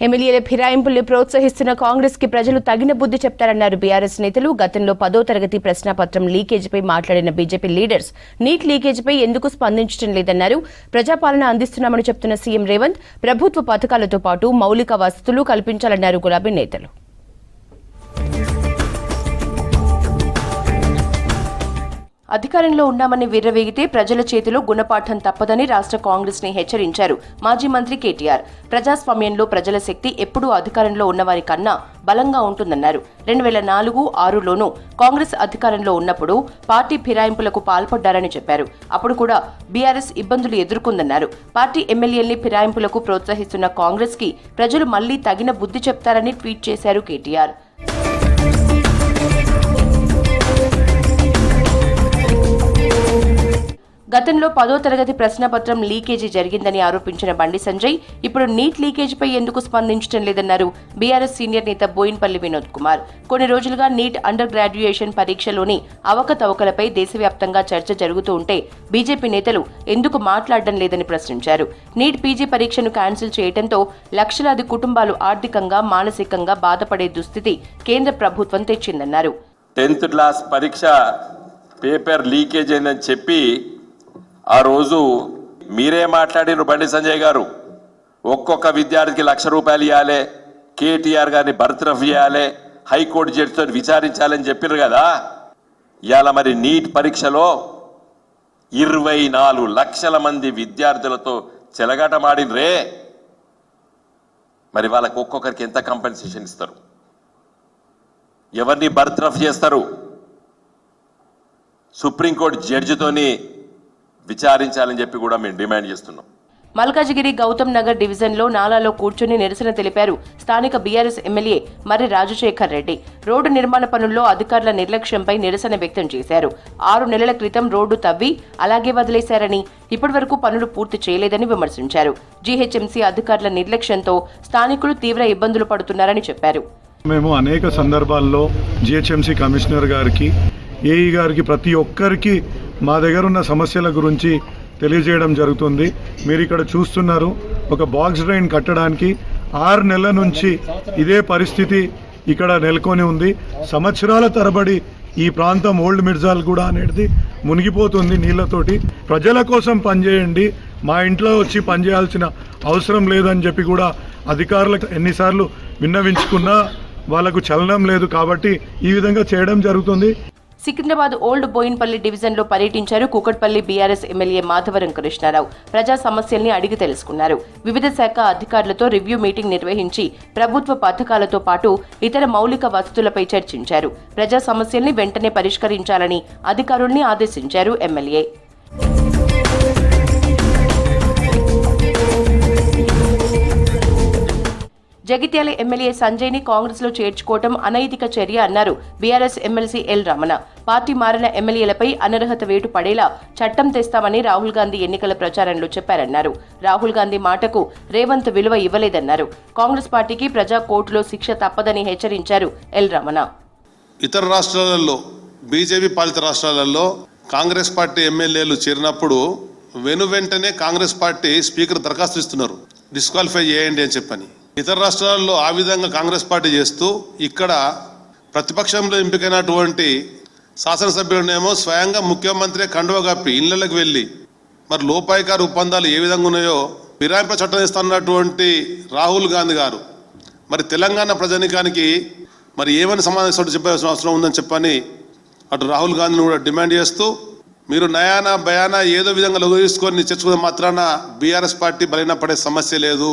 ఎమ్మెల్యేల ఫిరాయింపుల్ని ప్రోత్సహిస్తున్న కాంగ్రెస్ కి ప్రజలు తగిన బుద్ధి చెప్తారన్నారు బీఆర్ఎస్ నేతలు. గతంలో 10వ తరగతి ప్రశ్నాపత్రం లీకేజీపై మాట్లాడిన బీజేపీ లీడర్స్ నీట్ లీకేజీపై ఎందుకు స్పందించడం లేదన్నారు. ప్రజాపాలన అందిస్తున్నామని చెప్తున్న సీఎం రేవంత్ ప్రభుత్వ పథకాలతో పాటు మౌలిక వసతులు కల్పించాలన్నారు గులాబీ నేతలు. అధికారంలో ఉన్నామని విర్రవీగితే ప్రజల చేతిలో గుణపాఠం తప్పదని రాష్ట్ర కాంగ్రెస్ ని హెచ్చరించారు మాజీ మంత్రి కేటీఆర్. ప్రజాస్వామ్యంలో ప్రజల శక్తి ఎప్పుడూ అధికారంలో ఉన్నవారి కన్నా బలంగా ఉంటుందన్నారు. 2004-06లోనూ కాంగ్రెస్ అధికారంలో ఉన్నప్పుడు పార్టీ ఫిరాయింపులకు పాల్పడ్డారని చెప్పారు. అప్పుడు కూడా బీఆర్ఎస్ ఇబ్బందులు ఎదుర్కొందన్నారు. పార్టీ ఎమ్మెల్యేల్ని ఫిరాయింపులకు ప్రోత్సహిస్తున్న కాంగ్రెస్ కి ప్రజలు మళ్లీ తగిన బుద్ధి చెప్తారని ట్వీట్ చేశారు కేటీఆర్. గతంలో 10వ తరగతి ప్రశ్నపత్రం లీకేజీ జరిగిందని ఆరోపించిన బండి సంజయ్ ఇప్పుడు నీట్ లీకేజీపై ఎందుకు స్పందించడం లేదన్నారు. బీఆర్ఎస్ సీనియర్ నేత బోయిన్పల్లి వినోద్ కుమార్ కొన్ని రోజులుగా నీట్ అండర్ గ్రాడ్యుయేషన్ పరీక్షలోని అవకతవకలపై దేశవ్యాప్తంగా చర్చ జరుగుతూ ఉంటే బీజేపీ నేతలు ఎందుకు మాట్లాడడం లేదని ప్రశ్నించారు. నీట్ పీజీ పరీక్షను క్యాన్సిల్ చేయడంతో లక్షలాది కుటుంబాలు ఆర్థికంగా మానసికంగా బాధపడే దుస్థితి కేంద్ర ప్రభుత్వం తెచ్చిందన్నారు. 10th క్లాస్ పరీక్ష పేపర్ లీకేజ్ అయిందని చెప్పి ఆ రోజు మీరే మాట్లాడిన బండి సంజయ్ గారు ఒక్కొక్క విద్యార్థికి ₹1,00,000 ఇవ్వాలి, కేటీఆర్ గారిని బర్తరఫ్ చేయాలి, హైకోర్టు జడ్జితో విచారించాలని చెప్పారు కదా. ఇవాళ మరి నీట్ పరీక్షలో 24 లక్షల మంది విద్యార్థులతో చెలగాటమాడినరే. మరి వాళ్ళకి ఒక్కొక్కరికి ఎంత కంపెన్సేషన్ ఇస్తారు? ఎవరిని బర్తరఫ్ చేస్తారు? సుప్రీంకోర్టు జడ్జితోని విచారించాలని చెప్పి కూడా మేము డిమాండ్ చేస్తున్నాం. మల్కాజిగిరి గౌతమ్ నగర్ డివిజన్లో నాలాలో కూర్చుని నిరసన తెలిపారు స్థానిక బీఆర్ఎస్ ఎమ్మెల్యే మర్రి రాజశేఖర్ రెడ్డి. రోడ్డు నిర్మాణ పనుల్లో అధికారుల నిర్లక్ష్యంపై నిరసన వ్యక్తం చేశారు. 6 నెలల క్రితం రోడ్డు తవ్వి అలాగే వదిలేశారని, ఇప్పటివరకు పనులు పూర్తి చేయలేదని విమర్శించారు. జీహెచ్ఎంసీ అధికారుల నిర్లక్ష్యంతో స్థానికులు తీవ్ర ఇబ్బందులు పడుతున్నారని చెప్పారు. మేము అనేక సందర్భాల్లో జీహెచ్ఎంసీ కమిషనర్ గారికి, ఏఈ గారికి, ప్రతి ఒక్కరికి మా దగ్గర ఉన్న సమస్యల గురించి తెలియజేయడం జరుగుతుంది. మీరు ఇక్కడ చూస్తున్నారు, ఒక బాక్స్ డ్రైన్ కట్టడానికి 6 నెలల నుంచి ఇదే పరిస్థితి ఇక్కడ నెలకొని ఉంది. సంవత్సరాల తరబడి ఈ ప్రాంతం ఓల్డ్ మిర్జాల్ కూడా అనేది మునిగిపోతుంది నీళ్లతోటి. ప్రజల కోసం పనిచేయండి, మా ఇంట్లో వచ్చి పనిచేయాల్సిన అవసరం లేదని చెప్పి కూడా అధికారులకు ఎన్నిసార్లు విన్నవించుకున్నా వాళ్ళకు చలనం లేదు. కాబట్టి ఈ విధంగా చేయడం జరుగుతుంది. సికింద్రాబాద్ ఓల్డ్ బోయిన్పల్లి డివిజన్లో పర్యటించారు కూకట్పల్లి బీఆర్ఎస్ ఎమ్మెల్యే మాధవరం కృష్ణారావు. ప్రజా సమస్యల్ని అడిగి తెలుసుకున్నారు. వివిధ శాఖ అధికారులతో రివ్యూ మీటింగ్ నిర్వహించి ప్రభుత్వ పథకాలతో పాటు ఇతర మౌలిక వసతులపై చర్చించారు. ప్రజా సమస్యల్ని వెంటనే పరిష్కరించాలని అధికారుల్ని ఆదేశించారు ఎమ్మెల్యే. జగిత్యాల ఎమ్మెల్యే సంజయ్ ని కాంగ్రెస్ లో చేర్చుకోవడం అనైతిక చర్య అన్నారు BRS MLC L Ramana. Party మారిన ఎమ్మెల్యేలపై అనర్హత వేటు పడేలా చట్టం తెస్తామని రాహుల్ గాంధీ ఎన్నికల ప్రచారంలో చెప్పారన్నారు. రాహుల్ గాంధీ మాటకు రేవంత్ విలువ ఇవ్వలేదన్నారు. కాంగ్రెస్ పార్టీకి ప్రజా కోర్టులో శిక్ష తప్పదని హెచ్చరించారు ఎల్ రమణ. ఇతర రాష్ట్రాలలో, బీజేపీ పాలిత రాష్ట్రాలలో కాంగ్రెస్ పార్టీ ఎమ్మెల్యేలు చేరినప్పుడు వెంటనే కాంగ్రెస్ పార్టీ స్పీకర్ దరఖాస్తు ఇస్తున్నారు, డిస్క్వాలిఫై చేయండి అని చెప్పని. ఇతర రాష్ట్రాల్లో ఆ విధంగా కాంగ్రెస్ పార్టీ చేస్తూ ఇక్కడ ప్రతిపక్షంలో ఎంపికైనటువంటి శాసనసభ్యులనేమో స్వయంగా ముఖ్యమంత్రి కండువా కప్పి ఇళ్లకి వెళ్ళి మరి లోపాయికారు ఒప్పందాలు ఏ విధంగా ఉన్నాయో ఫిరాయింపుల చట్టం ఇస్తున్నటువంటి రాహుల్ గాంధీ గారు మరి తెలంగాణ ప్రజానికానికి మరి ఏమని సమాధానం చెప్పాల్సిన అవసరం ఉందని చెప్పని అటు రాహుల్ గాంధీని కూడా డిమాండ్ చేస్తూ, మీరు నయానా భయానా ఏదో విధంగా లఘు తీసుకొని చర్చకున్న మాత్రాన బీఆర్ఎస్ పార్టీ బలైన పడే సమస్య లేదు.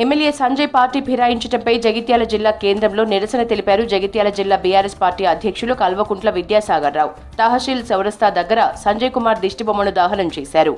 ఎమ్మెల్యే సంజయ్ పార్టీ ఫిరాయించడంపై జగిత్యాల జిల్లా కేంద్రంలో నిరసన తెలిపారు. జగిత్యాల జిల్లా బీఆర్ఎస్ పార్టీ అధ్యక్షులు కల్వకుంట్ల విద్యాసాగర్ రావు తహసీల్ చౌరస్తా దగ్గర సంజయ్ కుమార్ దిష్టిబొమ్మను దహనం చేశారు.